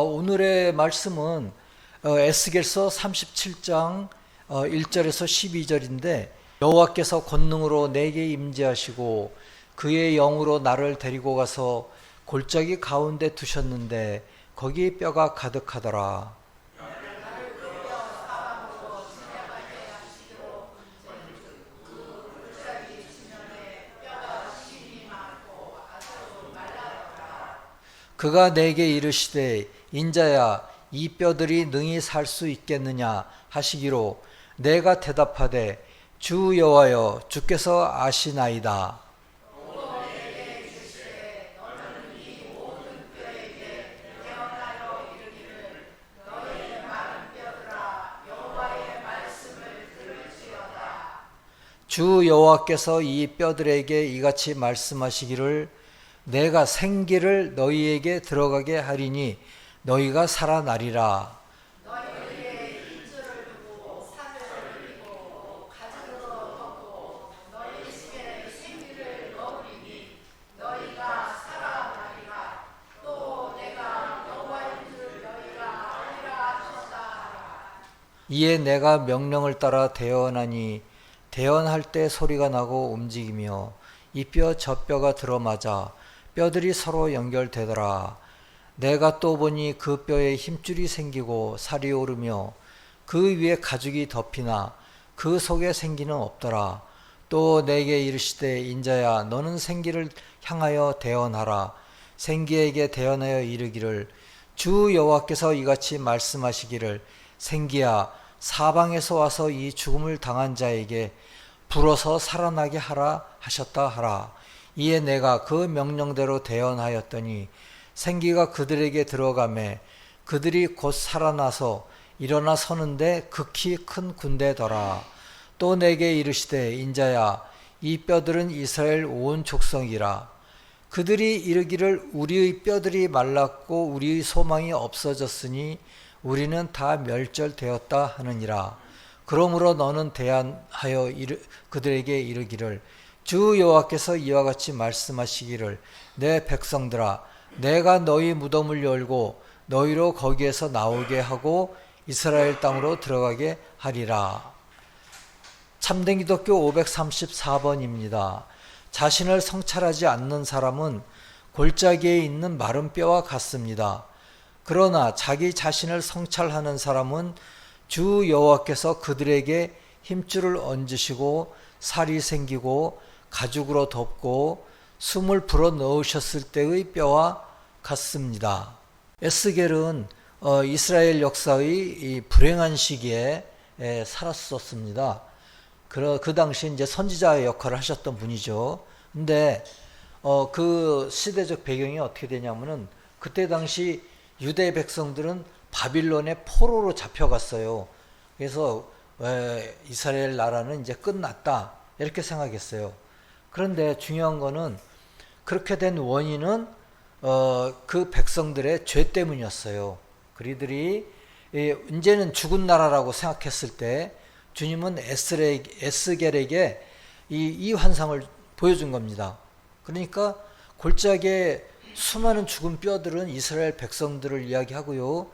오늘의 말씀은 에스겔서 37장 1절에서 12절인데 여호와께서 권능으로 내게 임재하시고 그의 영으로 나를 데리고 가서 골짜기 가운데 두셨는데 거기 뼈가 가득하더라. 그가 내게 이르시되 인자야 이 뼈들이 능히 살 수 있겠느냐 하시기로 내가 대답하되 주 여호와여 주께서 아시나이다. 주 여호와께서 이 뼈들에게 이같이 말씀하시기를 내가 생기를 너희에게 들어가게 하리니 너희가 살아나리라. 이에 내가 명령을 따라 대언하니 대언할 때 소리가 나고 움직이며 이 뼈 저 뼈가 들어맞아 뼈들이 서로 연결되더라. 내가 또 보니 그 뼈에 힘줄이 생기고 살이 오르며 그 위에 가죽이 덮이나 그 속에 생기는 없더라. 또 내게 이르시되 인자야 너는 생기를 향하여 대언하라. 생기에게 대언하여 이르기를 주 여호와께서 이같이 말씀하시기를 생기야 사방에서 와서 이 죽음을 당한 자에게 불어서 살아나게 하라 하셨다 하라. 이에 내가 그 명령대로 대언하였더니 생기가 그들에게 들어가매 그들이 곧 살아나서 일어나 서는데 극히 큰 군대더라. 또 내게 이르시되 인자야 이 뼈들은 이스라엘 온 족속이라. 그들이 이르기를 우리의 뼈들이 말랐고 우리의 소망이 없어졌으니 우리는 다 멸절되었다 하느니라. 그러므로 너는 대안하여 그들에게 이르기를 주 여호와께서 이와 같이 말씀하시기를 내 백성들아 내가 너희 무덤을 열고 너희로 거기에서 나오게 하고 이스라엘 땅으로 들어가게 하리라. 참된 기독교 534번입니다. 자신을 성찰하지 않는 사람은 골짜기에 있는 마른 뼈와 같습니다. 그러나 자기 자신을 성찰하는 사람은 주 여호와께서 그들에게 힘줄을 얹으시고 살이 생기고 가죽으로 덮고 숨을 불어 넣으셨을 때의 뼈와 같습니다. 에스겔은 이스라엘 역사의 불행한 시기에 살았었습니다. 그 당시 이제 선지자의 역할을 하셨던 분이죠. 근데 그 시대적 배경이 어떻게 되냐면은 그때 당시 유대 백성들은 바빌론의 포로로 잡혀갔어요. 그래서 이스라엘 나라는 이제 끝났다 이렇게 생각했어요. 그런데 중요한 거는 그렇게 된 원인은 그 백성들의 죄 때문이었어요. 그들이 이제는 죽은 나라라고 생각했을 때 주님은 에스겔에게 이 환상을 보여준 겁니다. 그러니까 골짜기에 수많은 죽은 뼈들은 이스라엘 백성들을 이야기하고요.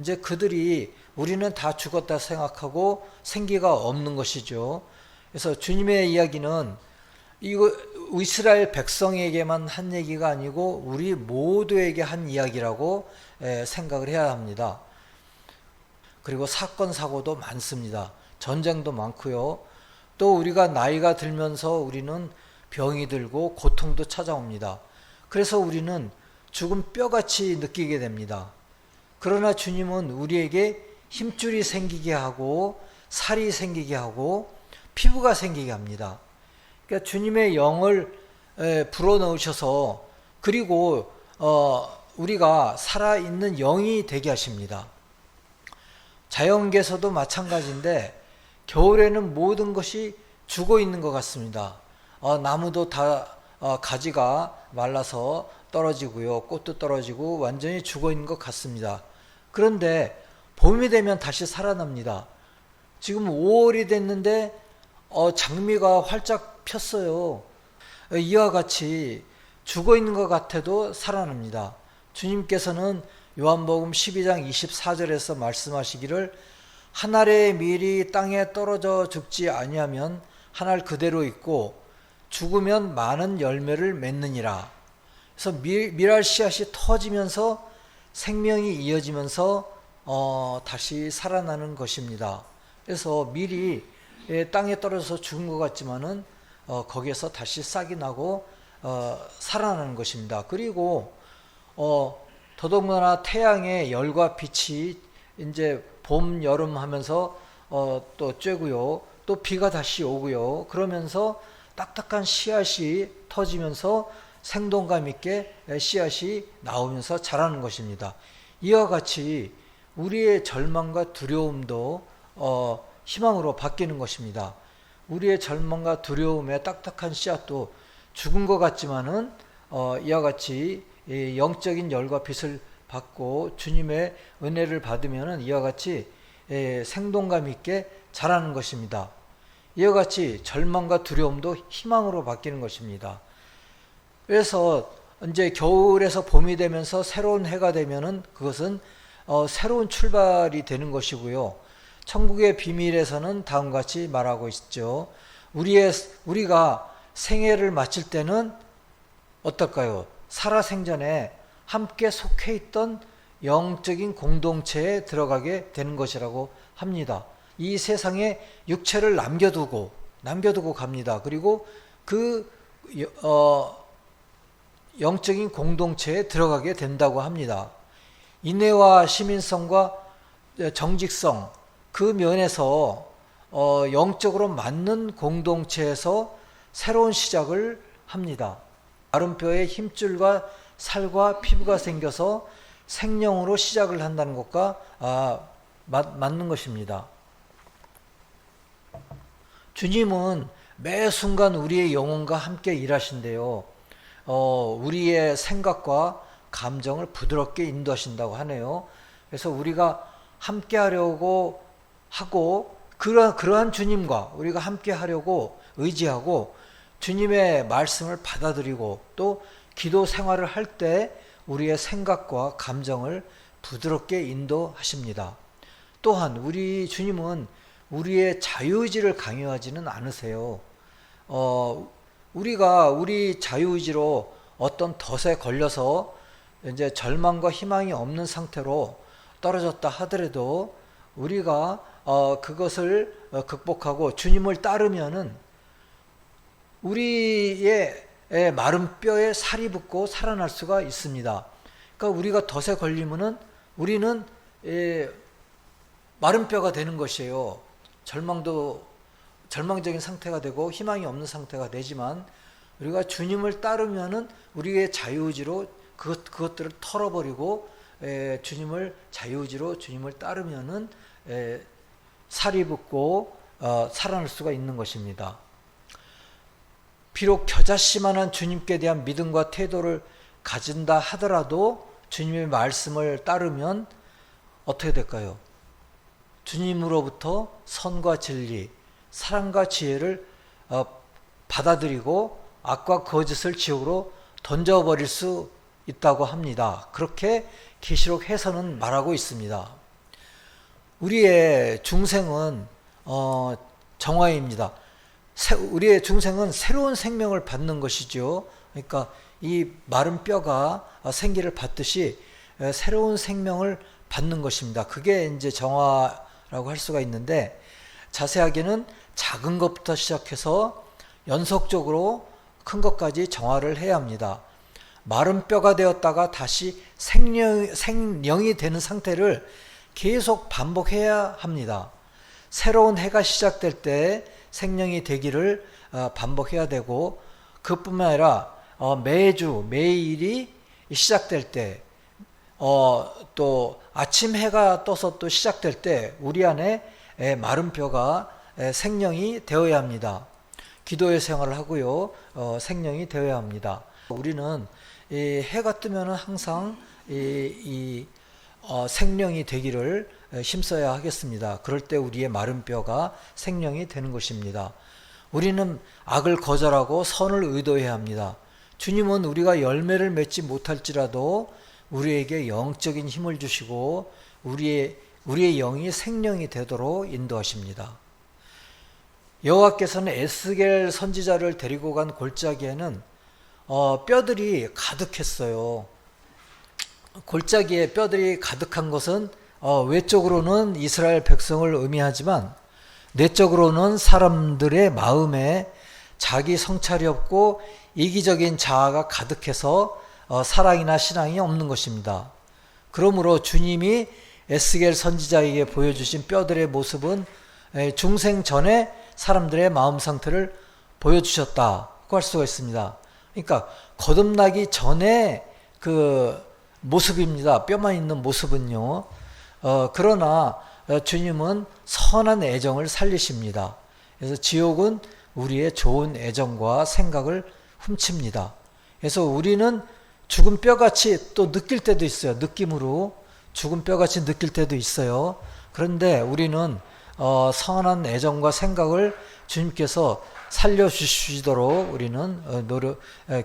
이제 그들이 우리는 다 죽었다 생각하고 생기가 없는 것이죠. 그래서 주님의 이야기는 이거 이스라엘 백성에게만 한 얘기가 아니고 우리 모두에게 한 이야기라고 생각을 해야 합니다. 그리고 사건 사고도 많습니다. 전쟁도 많고요. 또 우리가 나이가 들면서 우리는 병이 들고 고통도 찾아옵니다. 그래서 우리는 죽은 뼈같이 느끼게 됩니다. 그러나 주님은 우리에게 힘줄이 생기게 하고 살이 생기게 하고 피부가 생기게 합니다. 그러니까 주님의 영을 불어넣으셔서 그리고 우리가 살아있는 영이 되게 하십니다. 자연계에서도 마찬가지인데 겨울에는 모든 것이 죽어 있는 것 같습니다. 나무도 다 가지가 말라서 떨어지고요. 꽃도 떨어지고 완전히 죽어 있는 것 같습니다. 그런데 봄이 되면 다시 살아납니다. 지금 5월이 됐는데 장미가 활짝 폈어요. 이와 같이 죽어 있는 것 같아도 살아납니다. 주님께서는 요한복음 12장 24절에서 말씀하시기를 한 알의 밀이 땅에 떨어져 죽지 아니하면 한 알 그대로 있고 죽으면 많은 열매를 맺느니라. 그래서 밀알 씨앗이 터지면서 생명이 이어지면서 다시 살아나는 것입니다. 그래서 밀이 땅에 떨어져서 죽은 것 같지만은 거기에서 다시 싹이 나고 살아나는 것입니다. 그리고 더더군다나 태양의 열과 빛이 이제 봄, 여름 하면서 또 쬐고요. 또 비가 다시 오고요. 그러면서 딱딱한 씨앗이 터지면서 생동감 있게 씨앗이 나오면서 자라는 것입니다. 이와 같이 우리의 절망과 두려움도 희망으로 바뀌는 것입니다. 우리의 절망과 두려움의 딱딱한 씨앗도 죽은 것 같지만은 이와 같이 영적인 열과 빛을 받고 주님의 은혜를 받으면은 이와 같이 생동감 있게 자라는 것입니다. 이와 같이 절망과 두려움도 희망으로 바뀌는 것입니다. 그래서 이제 겨울에서 봄이 되면서 새로운 해가 되면은 그것은 새로운 출발이 되는 것이고요. 천국의 비밀에서는 다음과 같이 말하고 있죠. 우리가 생애를 마칠 때는 어떨까요? 살아생전에 함께 속해 있던 영적인 공동체에 들어가게 되는 것이라고 합니다. 이 세상에 육체를 남겨두고 갑니다. 그리고 그 영적인 공동체에 들어가게 된다고 합니다. 인내와 시민성과 정직성, 그 면에서 영적으로 맞는 공동체에서 새로운 시작을 합니다. 마른 뼈에 힘줄과 살과 피부가 생겨서 생명으로 시작을 한다는 것과 맞는 것입니다. 주님은 매 순간 우리의 영혼과 함께 일하신대요. 우리의 생각과 감정을 부드럽게 인도하신다고 하네요. 그래서 우리가 함께 하려고 하고 그러한 주님과 우리가 함께 하려고 의지하고 주님의 말씀을 받아들이고 또 기도 생활을 할 때 우리의 생각과 감정을 부드럽게 인도하십니다. 또한 우리 주님은 우리의 자유의지를 강요하지는 않으세요. 우리가 우리 자유의지로 어떤 덫에 걸려서 이제 절망과 희망이 없는 상태로 떨어졌다 하더라도 우리가 그것을 극복하고 주님을 따르면은 우리의 마른 뼈에 살이 붙고 살아날 수가 있습니다. 그러니까 우리가 덫에 걸리면은 우리는 마른 뼈가 되는 것이에요. 절망적인 상태가 되고 희망이 없는 상태가 되지만 우리가 주님을 따르면은 우리의 자유의지로 그것들을 털어버리고 자유의지로 주님을 따르면은 살이 붙고 살아날 수가 있는 것입니다. 비록 겨자씨만한 주님께 대한 믿음과 태도를 가진다 하더라도 주님의 말씀을 따르면 어떻게 될까요? 주님으로부터 선과 진리, 사랑과 지혜를 받아들이고 악과 거짓을 지옥으로 던져버릴 수 있다고 합니다. 그렇게 계시록 해서는 말하고 있습니다. 우리의 중생은 정화입니다. 우리의 중생은 새로운 생명을 받는 것이죠. 그러니까 이 마른 뼈가 생기를 받듯이 새로운 생명을 받는 것입니다. 그게 이제 정화라고 할 수가 있는데 자세하게는 작은 것부터 시작해서 연속적으로 큰 것까지 정화를 해야 합니다. 마른 뼈가 되었다가 다시 생령이 되는 상태를 계속 반복해야 합니다. 새로운 해가 시작될 때 생명이 되기를 반복해야 되고 그뿐만 아니라 매일이 시작될 때 또 아침 해가 떠서 또 시작될 때 우리 안에 마른 뼈가 생명이 되어야 합니다. 기도의 생활을 하고요. 생명이 되어야 합니다. 우리는 이 해가 뜨면은 항상 생명이 되기를 힘써야 하겠습니다. 그럴 때 우리의 마른 뼈가 생명이 되는 것입니다. 우리는 악을 거절하고 선을 의도해야 합니다. 주님은 우리가 열매를 맺지 못할지라도 우리에게 영적인 힘을 주시고 우리의 영이 생명이 되도록 인도하십니다. 여호와께서는 에스겔 선지자를 데리고 간 골짜기에는 뼈들이 가득했어요. 골짜기에 뼈들이 가득한 것은 외적으로는 이스라엘 백성을 의미하지만 내적으로는 사람들의 마음에 자기 성찰이 없고 이기적인 자아가 가득해서 사랑이나 신앙이 없는 것입니다. 그러므로 주님이 에스겔 선지자에게 보여주신 뼈들의 모습은 중생 전에 사람들의 마음 상태를 보여주셨다고 할 수가 있습니다. 그러니까 거듭나기 전에 그 모습입니다. 뼈만 있는 모습은요. 그러나 주님은 선한 애정을 살리십니다. 그래서 지옥은 우리의 좋은 애정과 생각을 훔칩니다. 그래서 우리는 죽은 뼈같이 또 느낄 때도 있어요. 느낌으로 죽은 뼈같이 느낄 때도 있어요. 그런데 우리는 선한 애정과 생각을 주님께서 살려주시도록 우리는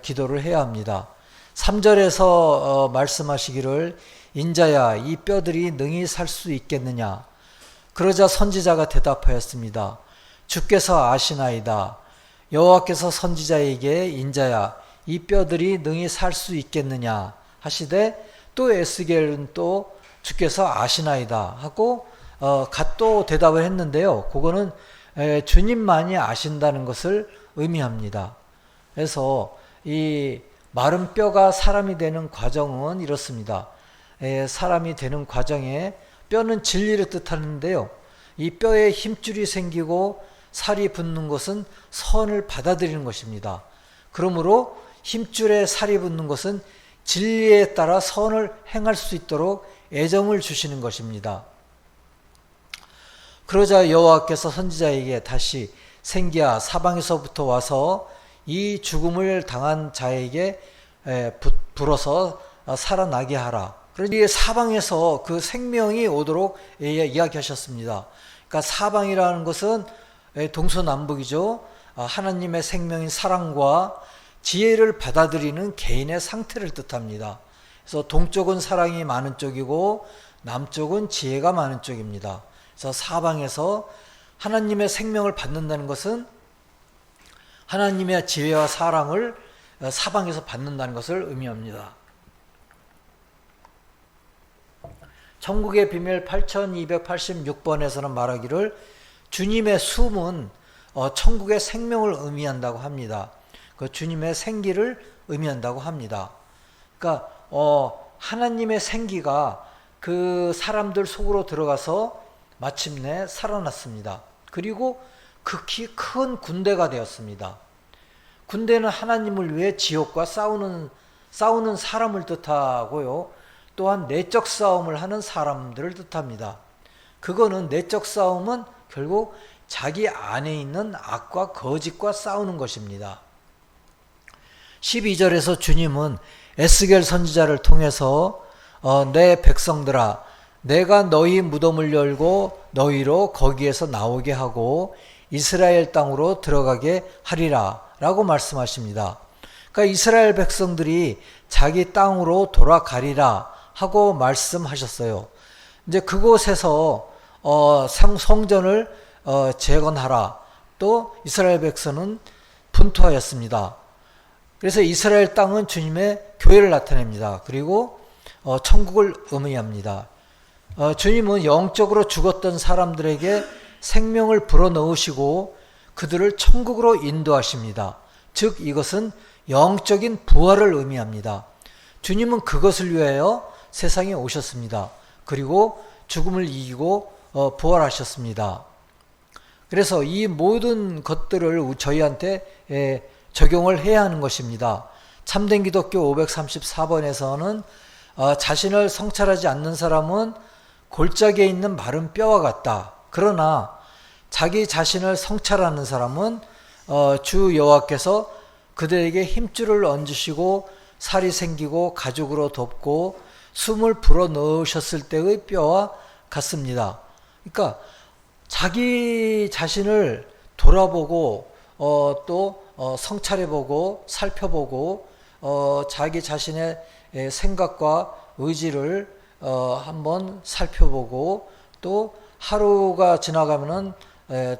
기도를 해야 합니다. 3절에서 말씀하시기를 인자야 이 뼈들이 능히 살 수 있겠느냐. 그러자 선지자가 대답하였습니다. 주께서 아시나이다. 여호와께서 선지자에게 인자야 이 뼈들이 능히 살 수 있겠느냐 하시되 또 에스겔은 또 주께서 아시나이다 하고 또 대답을 했는데요. 그거는 주님만이 아신다는 것을 의미합니다. 그래서 이 마른 뼈가 사람이 되는 과정은 이렇습니다. 사람이 되는 과정에 뼈는 진리를 뜻하는데요. 이 뼈에 힘줄이 생기고 살이 붙는 것은 선을 받아들이는 것입니다. 그러므로 힘줄에 살이 붙는 것은 진리에 따라 선을 행할 수 있도록 애정을 주시는 것입니다. 그러자 여호와께서 선지자에게 다시 생기야 사방에서부터 와서 이 죽음을 당한 자에게 불어서 살아나게 하라. 그러니 사방에서 그 생명이 오도록 이야기하셨습니다. 그러니까 사방이라는 것은 동서남북이죠. 하나님의 생명인 사랑과 지혜를 받아들이는 개인의 상태를 뜻합니다. 그래서 동쪽은 사랑이 많은 쪽이고 남쪽은 지혜가 많은 쪽입니다. 그래서 사방에서 하나님의 생명을 받는다는 것은 하나님의 지혜와 사랑을 사방에서 받는다는 것을 의미합니다. 천국의 비밀 8286번에서는 말하기를 주님의 숨은 천국의 생명을 의미한다고 합니다. 그 주님의 생기를 의미한다고 합니다. 그러니까 하나님의 생기가 그 사람들 속으로 들어가서 마침내 살아났습니다. 그리고 극히 큰 군대가 되었습니다. 군대는 하나님을 위해 지옥과 싸우는 사람을 뜻하고요. 또한 내적 싸움을 하는 사람들을 뜻합니다. 그거는 내적 싸움은 결국 자기 안에 있는 악과 거짓과 싸우는 것입니다. 12절에서 주님은 에스겔 선지자를 통해서 내 백성들아 내가 너희 무덤을 열고 너희로 거기에서 나오게 하고 이스라엘 땅으로 들어가게 하리라 라고 말씀하십니다. 그러니까 이스라엘 백성들이 자기 땅으로 돌아가리라 하고 말씀하셨어요. 이제 그곳에서 성전을 재건하라. 또 이스라엘 백성은 분투하였습니다. 그래서 이스라엘 땅은 주님의 교회를 나타냅니다. 그리고 천국을 의미합니다. 주님은 영적으로 죽었던 사람들에게 생명을 불어넣으시고 그들을 천국으로 인도하십니다. 즉 이것은 영적인 부활을 의미합니다. 주님은 그것을 위하여 세상에 오셨습니다. 그리고 죽음을 이기고 부활하셨습니다. 그래서 이 모든 것들을 저희한테 적용을 해야 하는 것입니다. 참된 기독교 534번에서는 자신을 성찰하지 않는 사람은 골짜기에 있는 마른 뼈와 같다. 그러나 자기 자신을 성찰하는 사람은 주 여호와께서 그들에게 힘줄을 얹으시고 살이 생기고 가죽으로 덮고 숨을 불어넣으셨을 때의 뼈와 같습니다. 그러니까 자기 자신을 돌아보고 또 성찰해보고 살펴보고 자기 자신의 생각과 의지를 한번 살펴보고 또 하루가 지나가면은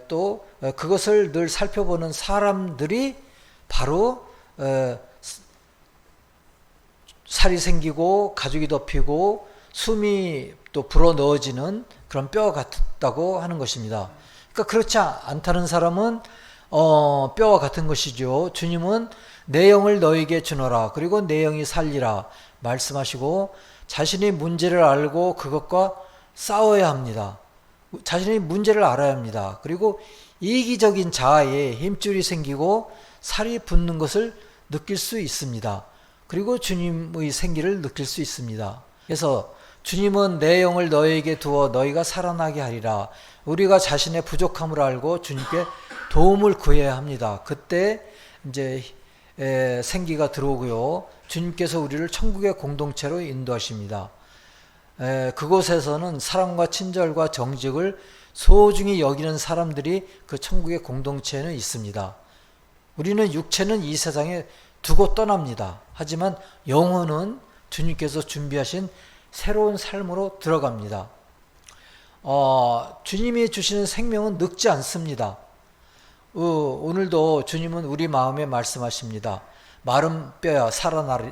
또 그것을 늘 살펴보는 사람들이 바로 살이 생기고 가죽이 덮이고 숨이 또 불어 넣어지는 그런 뼈 같다고 하는 것입니다. 그러니까 그렇지 않다는 사람은 뼈와 같은 것이죠. 주님은 내 영을 너에게 주노라. 그리고 내 영이 살리라 말씀하시고 자신이 문제를 알고 그것과 싸워야 합니다. 자신이 문제를 알아야 합니다. 그리고 이기적인 자아에 힘줄이 생기고 살이 붙는 것을 느낄 수 있습니다. 그리고 주님의 생기를 느낄 수 있습니다. 그래서 주님은 내 영을 너에게 두어 너희가 살아나게 하리라. 우리가 자신의 부족함을 알고 주님께 도움을 구해야 합니다. 그때 이제 생기가 들어오고요. 주님께서 우리를 천국의 공동체로 인도하십니다. 그곳에서는 사랑과 친절과 정직을 소중히 여기는 사람들이 그 천국의 공동체에는 있습니다. 우리는 육체는 이 세상에 두고 떠납니다. 하지만 영혼은 주님께서 준비하신 새로운 삶으로 들어갑니다. 주님이 주시는 생명은 늙지 않습니다. 오늘도 주님은 우리 마음에 말씀하십니다. 마른 뼈야 살아나리.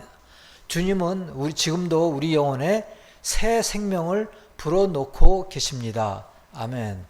주님은 지금도 우리 영혼에 새 생명을 불어넣고 계십니다. 아멘.